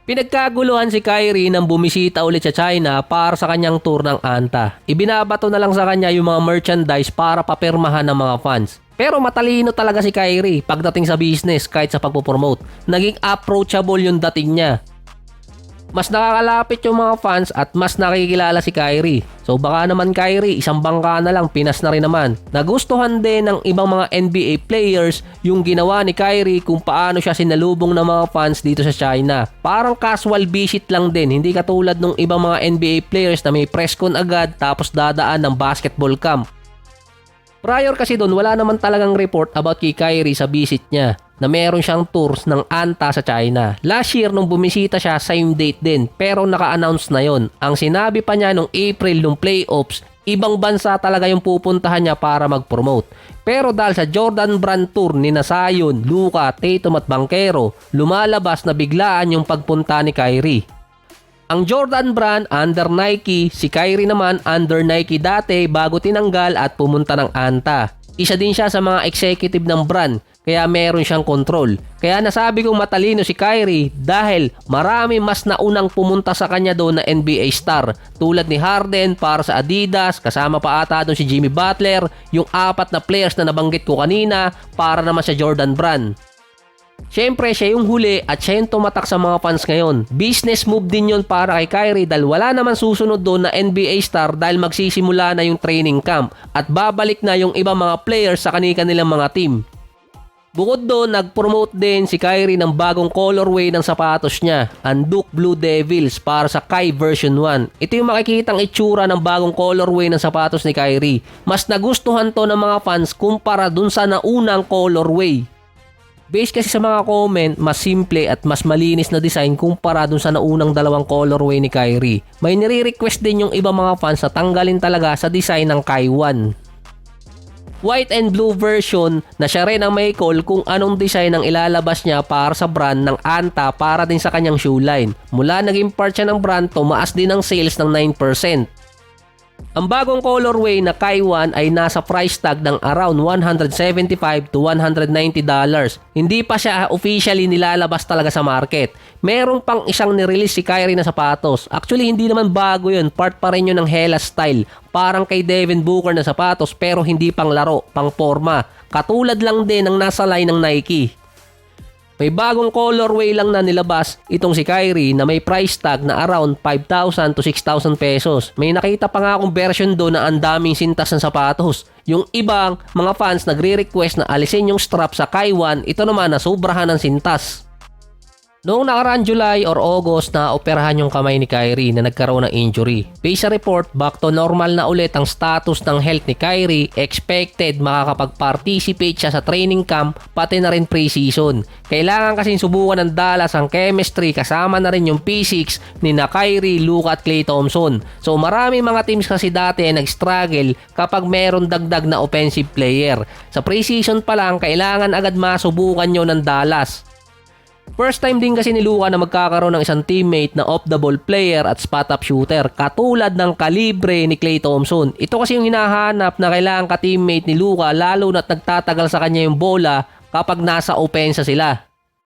Pinagkaguluhan si Kyrie nang bumisita ulit sa China para sa kanyang tour ng Anta. Ibinabato na lang sa kanya yung mga merchandise para papirmahan ng mga fans. Pero matalino talaga si Kyrie pagdating sa business kahit sa pagpopromote. Naging approachable yung dating niya. Mas nakakalapit yung mga fans at mas nakikilala si Kyrie. So baka naman Kyrie, isang bangka na lang, Pinas na rin naman. Nagustuhan din ng ibang mga NBA players yung ginawa ni Kyrie kung paano siya sinalubong ng mga fans dito sa China. Parang casual visit lang din, hindi katulad ng ibang mga NBA players na may press con agad tapos dadaan ng basketball camp. Prior kasi doon, wala naman talagang report about kay Kyrie sa visit niya na meron siyang tours ng Anta sa China. Last year nung bumisita siya, same date din pero naka-announce na yon. Ang sinabi pa niya nung April nung playoffs, ibang bansa talaga yung pupuntahan niya para mag-promote. Pero dahil sa Jordan Brand Tour ni Zion, Luka, Tatum at Banchero, lumalabas na biglaan yung pagpunta ni Kyrie. Ang Jordan Brand under Nike, si Kyrie naman under Nike dati bago tinanggal at pumunta ng Anta. Isa din siya sa mga executive ng brand kaya meron siyang control. Kaya nasabi kong matalino si Kyrie dahil marami mas naunang pumunta sa kanya doon na NBA star tulad ni Harden para sa Adidas, kasama pa ata doon si Jimmy Butler, yung 4 na players na nabanggit ko kanina para naman sa Jordan Brand. Siyempre, siya yung huli at siya yung tumatak sa mga fans ngayon. Business move din yun para kay Kyrie dahil wala naman susunod doon na NBA star dahil magsisimula na yung training camp at babalik na yung ibang mga players sa kanilang mga team. Bukod doon, nag-promote din si Kyrie ng bagong colorway ng sapatos niya, ang Duke Blue Devils para sa Kai version 1. Ito yung makikitang itsura ng bagong colorway ng sapatos ni Kyrie. Mas nagustuhan to ng mga fans kumpara dun sa naunang colorway. Based kasi sa mga comment, mas simple at mas malinis na design kumpara dun sa naunang dalawang colorway ni Kyrie. May nire-request din yung ibang mga fans na tanggalin talaga sa design ng Kai 1. White and blue version na siya rin ang may call kung anong design ang ilalabas niya para sa brand ng Anta para din sa kanyang shoe line. Mula naging part siya ng brand, tumaas din ang sales ng 9%. Ang bagong colorway na Kai 1 ay nasa price tag ng around $175 to $190. Hindi pa siya officially nilalabas talaga sa market. Merong pang isang nirelease si Kyrie na sapatos. Actually, hindi naman bago yun. Part pa rin yun ng Hela style. Parang kay Devin Booker na sapatos pero hindi pang laro, pang forma. Katulad lang din ng nasa line ng Nike. May bagong colorway lang na nilabas itong si Kyrie na may price tag na around 5,000 to 6,000 pesos. May nakita pa nga akong version doon na ang daming sintas ng sapatos. Yung ibang mga fans nagre-request na alisin yung strap sa Kai 1, ito naman na sobrahan ng sintas. Noong nakaraan July or August na operahan yung kamay ni Kyrie na nagkaroon ng injury. Based sa report, back to normal na ulit ang status ng health ni Kyrie. Expected makakapag-participate siya sa training camp pati na rin pre-season. Kailangan kasing subukan ng Dallas ang chemistry kasama na rin yung physics ni na Kyrie, Luka at Klay Thompson. So marami mga teams kasi dati ay nag-struggle kapag meron dagdag na offensive player. Sa pre-season pa lang, kailangan agad masubukan nyo ng Dallas. First time din kasi ni Luka na magkakaroon ng isang teammate na off-the-ball player at spot-up shooter katulad ng kalibre ni Klay Thompson. Ito kasi yung hinahanap na kailangan ka-teammate ni Luka lalo na't nagtatagal sa kanya yung bola kapag nasa opensa sila.